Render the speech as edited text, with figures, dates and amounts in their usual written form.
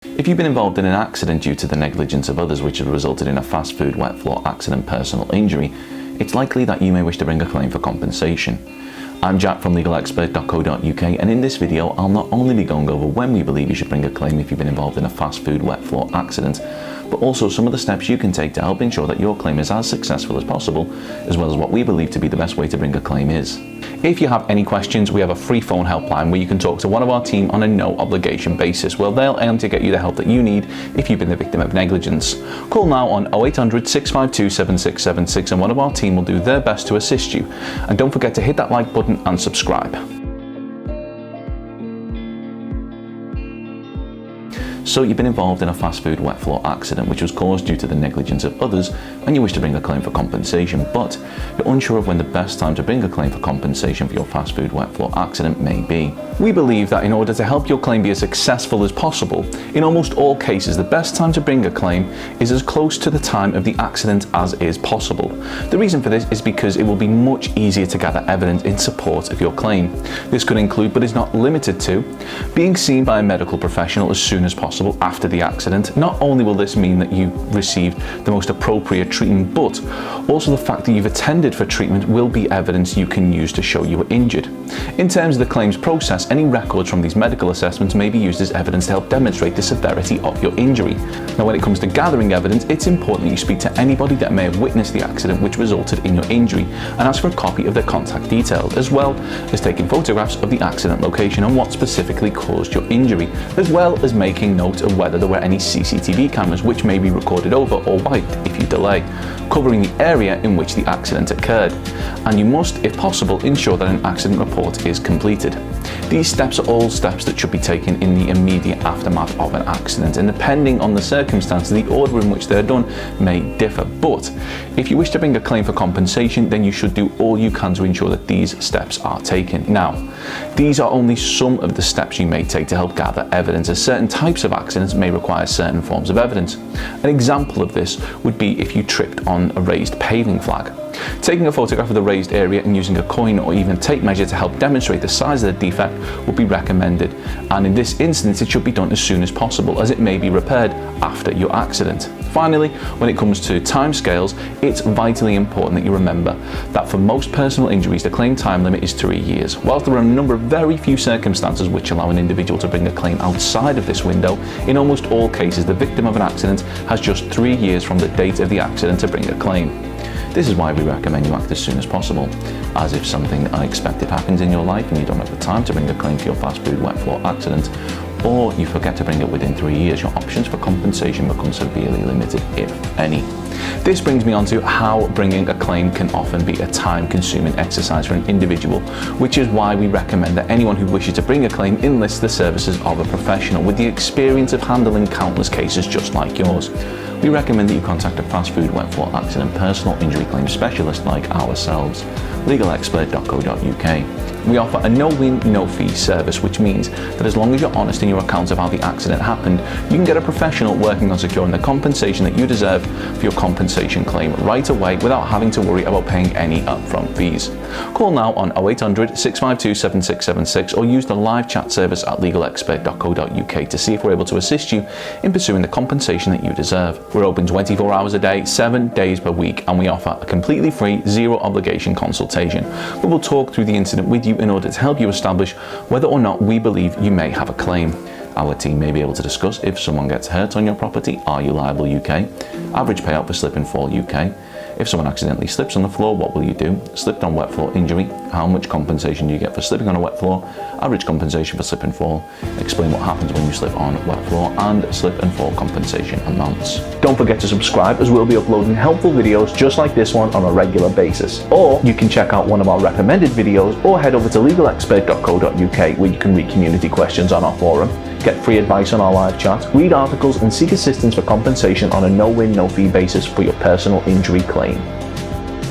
If you've been involved in an accident due to the negligence of others which has resulted in a fast food wet floor accident personal injury, it's likely that you may wish to bring a claim for compensation. I'm Jack from legalexpert.co.uk, and in this video I'll not only be going over when we believe you should bring a claim if you've been involved in a fast food wet floor accident, but also some of the steps you can take to help ensure that your claim is as successful as possible, as well as what we believe to be the best way to bring a claim is. If you have any questions, we have a free phone helpline where you can talk to one of our team on a no obligation basis, where they'll aim to get you the help that you need if you've been the victim of negligence. Call now on 0800 652 7676 and one of our team will do their best to assist you. And don't forget to hit that like button and subscribe. So you've been involved in a fast food wet floor accident which was caused due to the negligence of others, and you wish to bring a claim for compensation, but you're unsure of when the best time to bring a claim for compensation for your fast food wet floor accident may be. We believe that in order to help your claim be as successful as possible, in almost all cases the best time to bring a claim is as close to the time of the accident as is possible. The reason for this is because it will be much easier to gather evidence in support of your claim. This could include, but is not limited to, being seen by a medical professional as soon as possible after the accident. Not only will this mean that you received the most appropriate treatment, but also the fact that you've attended for treatment will be evidence you can use to show you were injured. In terms of the claims process, any records from these medical assessments may be used as evidence to help demonstrate the severity of your injury. Now, when it comes to gathering evidence, it's important that you speak to anybody that may have witnessed the accident which resulted in your injury and ask for a copy of their contact details, as well as taking photographs of the accident location and what specifically caused your injury, as well as making note of whether there were any CCTV cameras which may be recorded over or wiped if you delay, covering the area in which the accident occurred. And you must, if possible, ensure that an accident report is completed. These steps are all steps that should be taken in the immediate aftermath of an accident, and depending on the circumstances, the order in which they're done may differ. But if you wish to bring a claim for compensation, then you should do all you can to ensure that these steps are taken. Now, these are only some of the steps you may take to help gather evidence, as certain types of accidents may require certain forms of evidence. An example of this would be if you tripped on a raised paving flag. Taking a photograph of the raised area and using a coin or even tape measure to help demonstrate the size of the defect would be recommended, and in this instance it should be done as soon as possible, as it may be repaired after your accident. Finally, when it comes to timescales, it's vitally important that you remember that for most personal injuries the claim time limit is 3 years. Whilst there are a number of very few circumstances which allow an individual to bring a claim outside of this window, in almost all cases the victim of an accident has just 3 years from the date of the accident to bring a claim. This is why we recommend you act as soon as possible, as if something unexpected happens in your life and you don't have the time to bring a claim for your fast food wet floor accident, or you forget to bring it within 3 years, your options for compensation become severely limited, if any. This brings me on to how bringing a claim can often be a time-consuming exercise for an individual, which is why we recommend that anyone who wishes to bring a claim enlists the services of a professional with the experience of handling countless cases just like yours. We recommend that you contact a fast food wet floor accident personal injury claim specialist like ourselves, legalexpert.co.uk. We offer a no-win, no-fee service, which means that as long as you're honest in your account of how the accident happened, you can get a professional working on securing the compensation that you deserve for your compensation claim right away without having to worry about paying any upfront fees. Call now on 0800 652 7676 or use the live chat service at legalexpert.co.uk to see if we're able to assist you in pursuing the compensation that you deserve. We're open 24 hours a day, 7 days per week, and we offer a completely free, zero obligation consultation. We will talk through the incident with you in order to help you establish whether or not we believe you may have a claim. Our team may be able to discuss if someone gets hurt on your property, are you liable UK, average payout for slip and fall UK, if someone accidentally slips on the floor, what will you do, slipped on wet floor injury, how much compensation do you get for slipping on a wet floor, average compensation for slip and fall, explain what happens when you slip on wet floor, and slip and fall compensation amounts. Don't forget to subscribe, as we'll be uploading helpful videos just like this one on a regular basis. Or you can check out one of our recommended videos or head over to legalexpert.co.uk where you can read community questions on our forum, get free advice on our live chat, read articles and seek assistance for compensation on a no-win, no-fee basis for your personal injury claim.